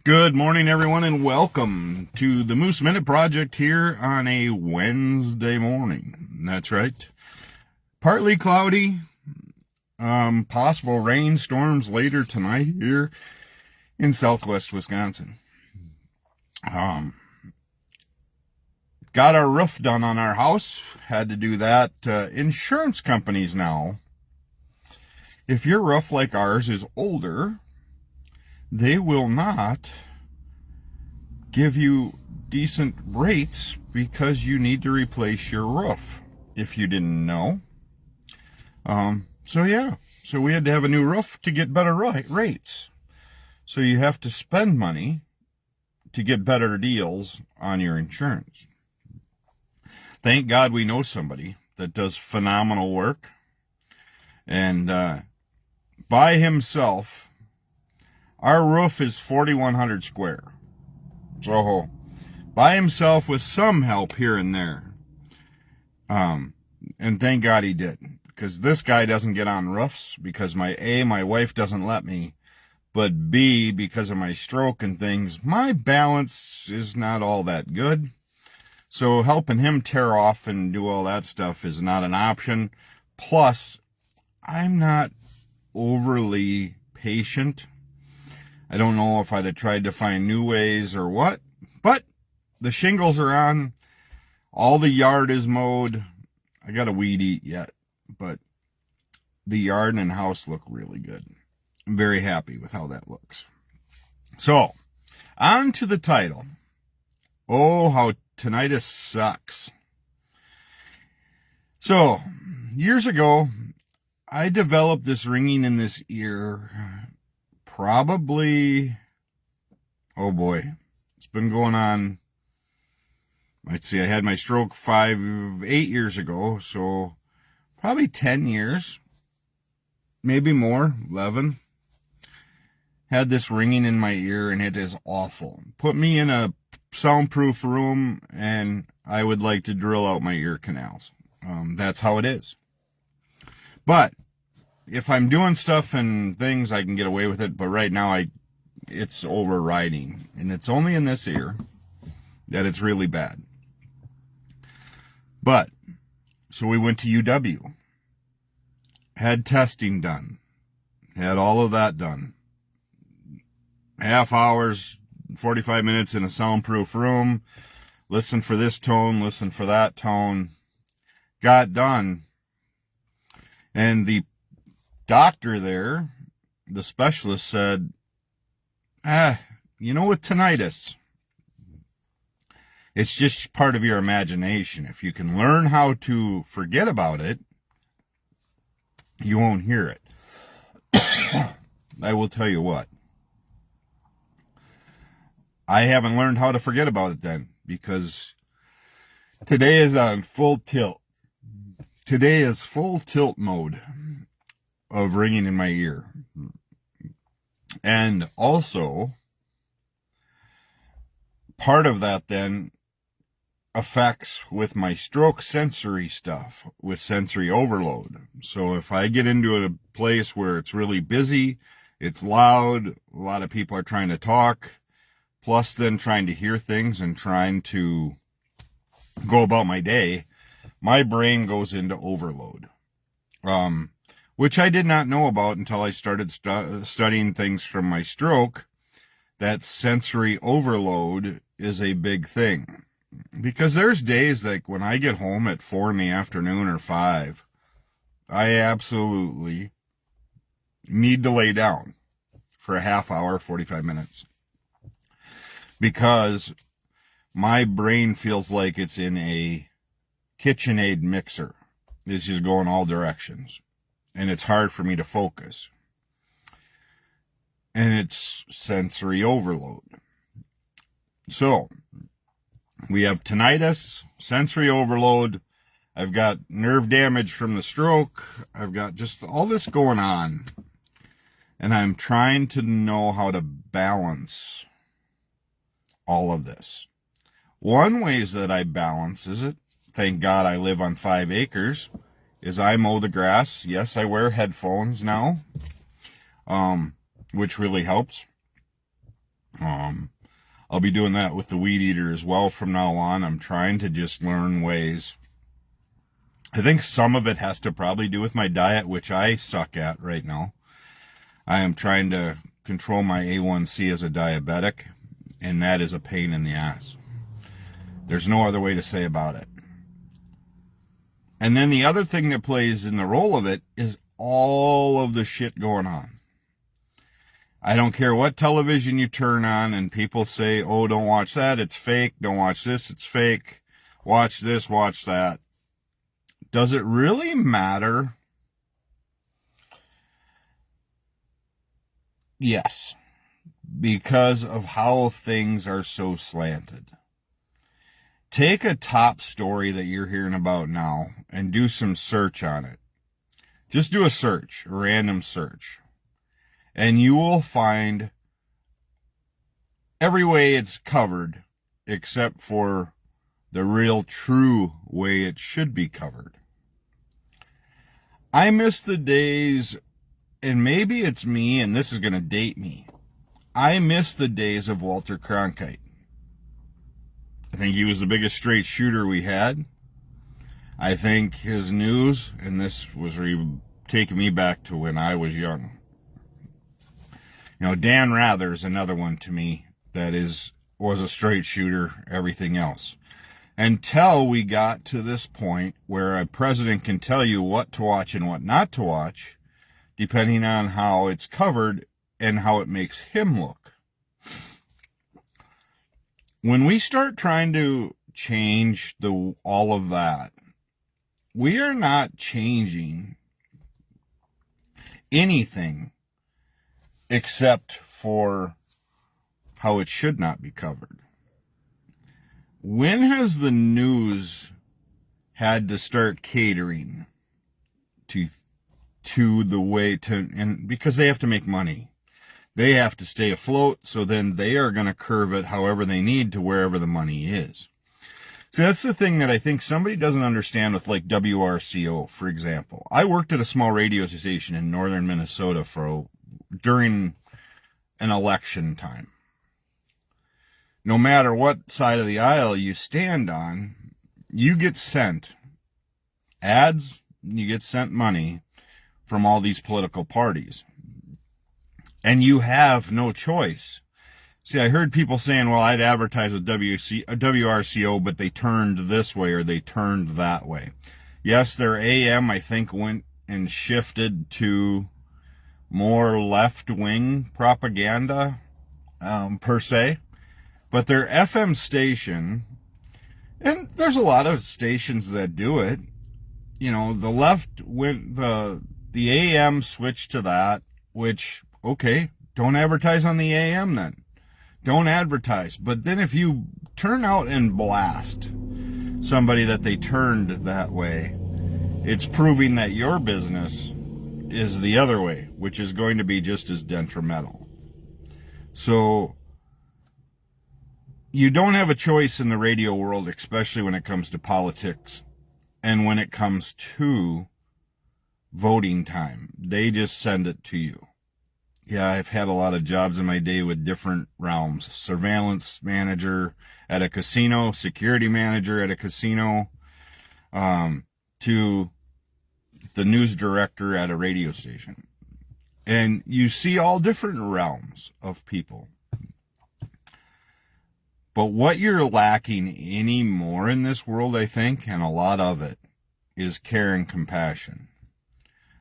Good morning, everyone, and welcome to the Moose Minute Project here on a Wednesday morning. That's right. Partly cloudy, possible rainstorms later tonight here in southwest Wisconsin. Got our roof done on our house. Had to do that. Insurance companies now, if your roof like ours is older, they will not give you decent rates because you need to replace your roof, if you didn't know. So we had to have a new roof to get better rates. So you have to spend money to get better deals on your insurance. Thank God we know somebody that does phenomenal work. And by himself, our roof is 4,100 square. So, by himself with some help here and there. And thank God he did. Because this guy doesn't get on roofs because my wife doesn't let me. But B, because of my stroke and things, my balance is not all that good. So helping him tear off and do all that stuff is not an option. Plus, I'm not overly patient. I don't know if I'd have tried to find new ways or what, but the shingles are on. All the yard is mowed. I got a weed eat yet, but the yard and house look really good. I'm very happy with how that looks. So, on to the title. Oh, how tinnitus sucks. So, years ago, I developed this ringing in this ear. Probably, oh boy, it's been going on. Let's see, I had my stroke 8 years ago, so probably 10 years, maybe more, 11. Had this ringing in my ear, and it is awful. Put me in a soundproof room, and I would like to drill out my ear canals. That's how it is. But if I'm doing stuff and things, I can get away with it. But right now, it's overriding. And it's only in this ear that it's really bad. But, so we went to UW. Had testing done. Had all of that done. Half hours, 45 minutes in a soundproof room. Listen for this tone, listen for that tone. Got done. And the doctor there, the specialist, said, with tinnitus, it's just part of your imagination. If you can learn how to forget about it, you won't hear it. I will tell you what. I haven't learned how to forget about it then, because today is on full tilt. Today is full tilt mode of ringing in my ear. And also, part of that then affects with my stroke sensory stuff, with sensory overload. So if I get into a place where it's really busy, it's loud, a lot of people are trying to talk, plus then trying to hear things and trying to go about my day, my brain goes into overload. Which I did not know about until I started studying things from my stroke, that sensory overload is a big thing. Because there's days like when I get home at 4 in the afternoon or 5, I absolutely need to lay down for a half hour, 45 minutes. Because my brain feels like it's in a KitchenAid mixer. It's just going all directions. And it's hard for me to focus. And it's sensory overload. So, we have tinnitus, sensory overload. I've got nerve damage from the stroke. I've got just all this going on. And I'm trying to know how to balance all of this. One ways that I balance is it, thank God I live on 5 acres, is I mow the grass. Yes, I wear headphones now, which really helps. I'll be doing that with the weed eater as well from now on. I'm trying to just learn ways. I think some of it has to probably do with my diet, which I suck at right now. I am trying to control my A1C as a diabetic, and that is a pain in the ass. There's no other way to say about it. And then the other thing that plays in the role of it is all of the shit going on. I don't care what television you turn on and people say, oh, don't watch that, it's fake. Don't watch this, it's fake. Watch this, watch that. Does it really matter? Yes, because of how things are so slanted. Take a top story that you're hearing about now and do some search on it. Just do a search, a random search. And you will find every way it's covered except for the real true way it should be covered. I miss the days, and maybe it's me, and this is going to date me. I miss the days of Walter Cronkite. I think he was the biggest straight shooter we had. I think his news, and this was taking me back to when I was young. You know, Dan Rather is another one to me that was a straight shooter, everything else. Until we got to this point where a president can tell you what to watch and what not to watch, depending on how it's covered and how it makes him look. When we start trying to change all of that, we are not changing anything except for how it should not be covered. When has the news had to start catering to the way to, and because they have to make money, they have to stay afloat, so then they are going to curve it however they need to wherever the money is. So that's the thing that I think somebody doesn't understand with like WRCO, for example. I worked at a small radio station in northern Minnesota during an election time. No matter what side of the aisle you stand on, you get sent ads, you get sent money from all these political parties. And you have no choice. See, I heard people saying, well, I'd advertise with WRCO, but they turned this way or they turned that way. Yes, their AM, I think, went and shifted to more left-wing propaganda, per se. But their FM station, and there's a lot of stations that do it, you know, the left went, the AM switched to that, which, okay, don't advertise on the AM then. Don't advertise. But then if you turn out and blast somebody that they turned that way, it's proving that your business is the other way, which is going to be just as detrimental. So you don't have a choice in the radio world, especially when it comes to politics and when it comes to voting time. They just send it to you. Yeah, I've had a lot of jobs in my day with different realms. Surveillance manager at a casino, security manager at a casino, to the news director at a radio station. And you see all different realms of people. But what you're lacking anymore in this world, I think, and a lot of it, is care and compassion.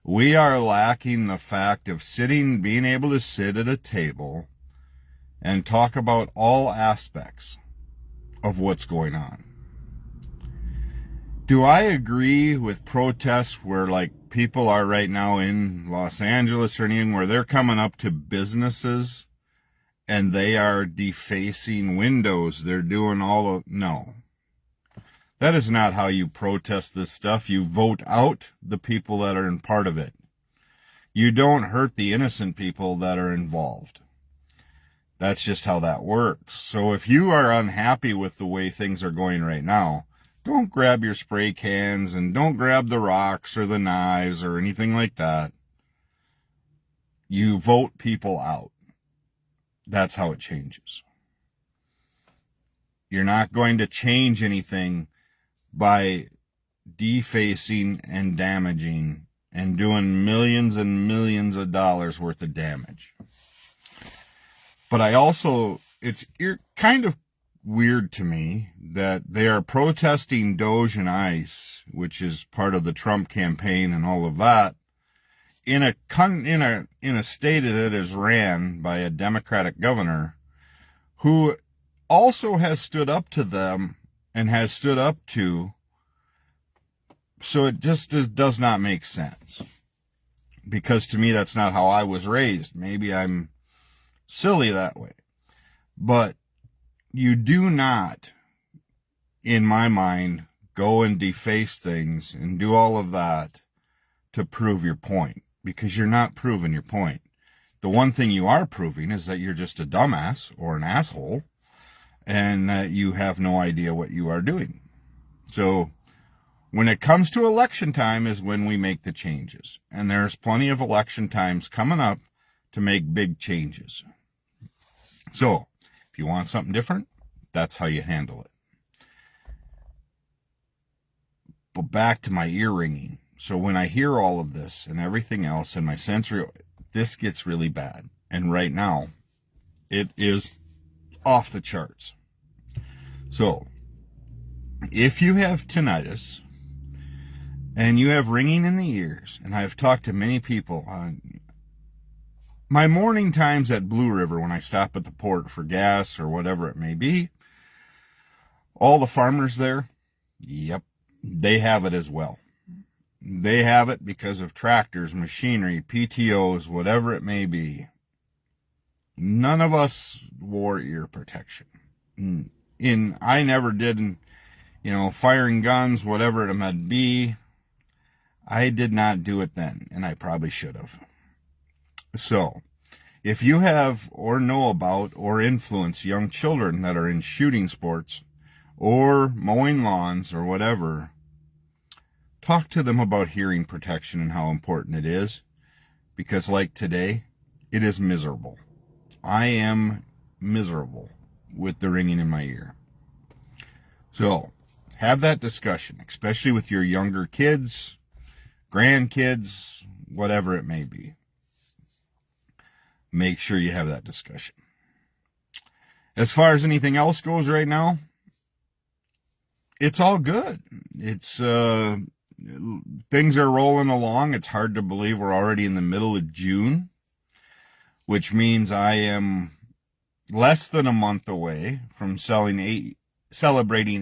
We are lacking the fact of being able to sit at a table and talk about all aspects of what's going on. Do I agree with protests where, like, people are right now in Los Angeles or anything where they're coming up to businesses and they are defacing windows? They're doing no. That is not how you protest this stuff. You vote out the people that are in part of it. You don't hurt the innocent people that are involved. That's just how that works. So if you are unhappy with the way things are going right now, don't grab your spray cans and don't grab the rocks or the knives or anything like that. You vote people out. that's how it changes. You're not going to change anything by defacing and damaging and doing millions and millions of dollars worth of damage. But it's kind of weird to me that they are protesting Doge and ICE, which is part of the Trump campaign and all of that, in a state that is ran by a Democratic governor who also has stood up to them and has stood up to. So it just does not make sense, because to me that's not how I was raised. Maybe I'm silly that way, but you do not, in my mind, go and deface things and do all of that to prove your point, because you're not proving your point. The one thing you are proving is that you're just a dumbass or an asshole and that you have no idea what you are doing. So when it comes to election time is when we make the changes. And there's plenty of election times coming up to make big changes. So if you want something different, that's how you handle it. But back to my ear ringing. So when I hear all of this and everything else and my sensory, this gets really bad. And right now, it is off the charts. So if you have tinnitus and you have ringing in the ears, and I've talked to many people on my morning times at Blue River when I stop at the port for gas or whatever it may be, all the farmers there, yep, they have it as well. They have it because of tractors, machinery, PTOs, whatever it may be. None of us wore ear protection. I never did, firing guns, whatever it might be. I did not do it then, and I probably should have. So, if you have or know about or influence young children that are in shooting sports or mowing lawns or whatever, talk to them about hearing protection and how important it is, because like today, it is miserable. I am miserable with the ringing in my ear. So, have that discussion, especially with your younger kids, grandkids, whatever it may be. Make sure you have that discussion. As far as anything else goes right now, it's all good. It's things are rolling along. It's hard to believe we're already in the middle of June, which means I am less than a month away from celebrating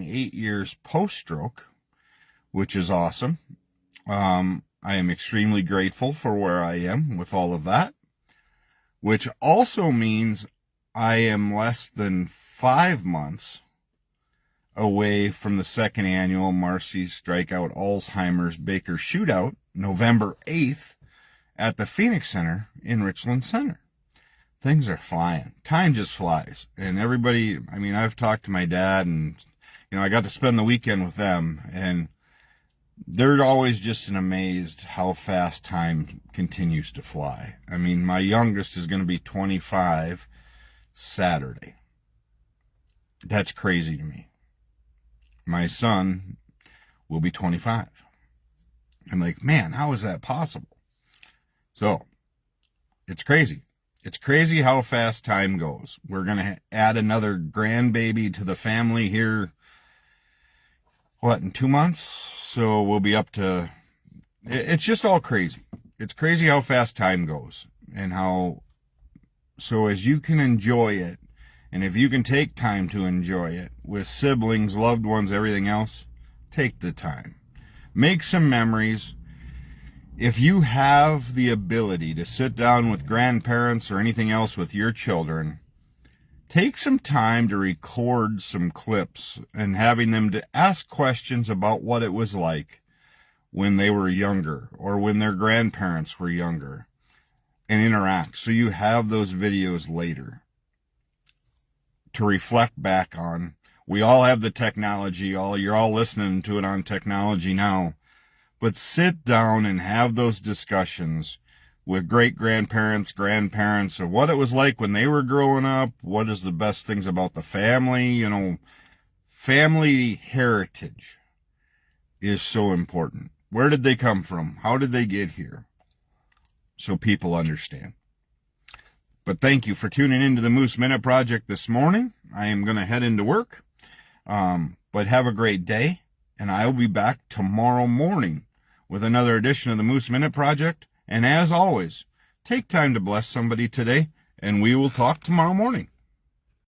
8 years post-stroke, which is awesome. I am extremely grateful for where I am with all of that, which also means I am less than 5 months away from the second annual Marcy's Strikeout Alzheimer's Baker Shootout, November 8th, at the Phoenix Center in Richland Center. Things are flying. Time just flies. And everybody, I've talked to my dad, and, I got to spend the weekend with them, and they're always just amazed how fast time continues to fly. My youngest is going to be 25 Saturday. That's crazy to me. My son will be 25. I'm like, man, how is that possible? So, it's crazy. It's crazy how fast time goes. We're going to add another grandbaby to the family here, in 2 months? So we'll be up to, it's just all crazy. It's crazy how fast time goes, and so as you can enjoy it, and if you can take time to enjoy it with siblings, loved ones, everything else, take the time. Make some memories. If you have the ability to sit down with grandparents or anything else with your children, take some time to record some clips and having them to ask questions about what it was like when they were younger or when their grandparents were younger, and interact so you have those videos later to reflect back on. We all have the technology, you're all listening to it on technology now, but sit down and have those discussions with great-grandparents, grandparents, of what it was like when they were growing up, what is the best things about the family. You know, family heritage is so important. Where did they come from? How did they get here? So people understand. But thank you for tuning into the Moose Minute Project this morning. I am going to head into work. But have a great day, and I will be back tomorrow morning with another edition of the Moose Minute Project. And as always, take time to bless somebody today, and we will talk tomorrow morning.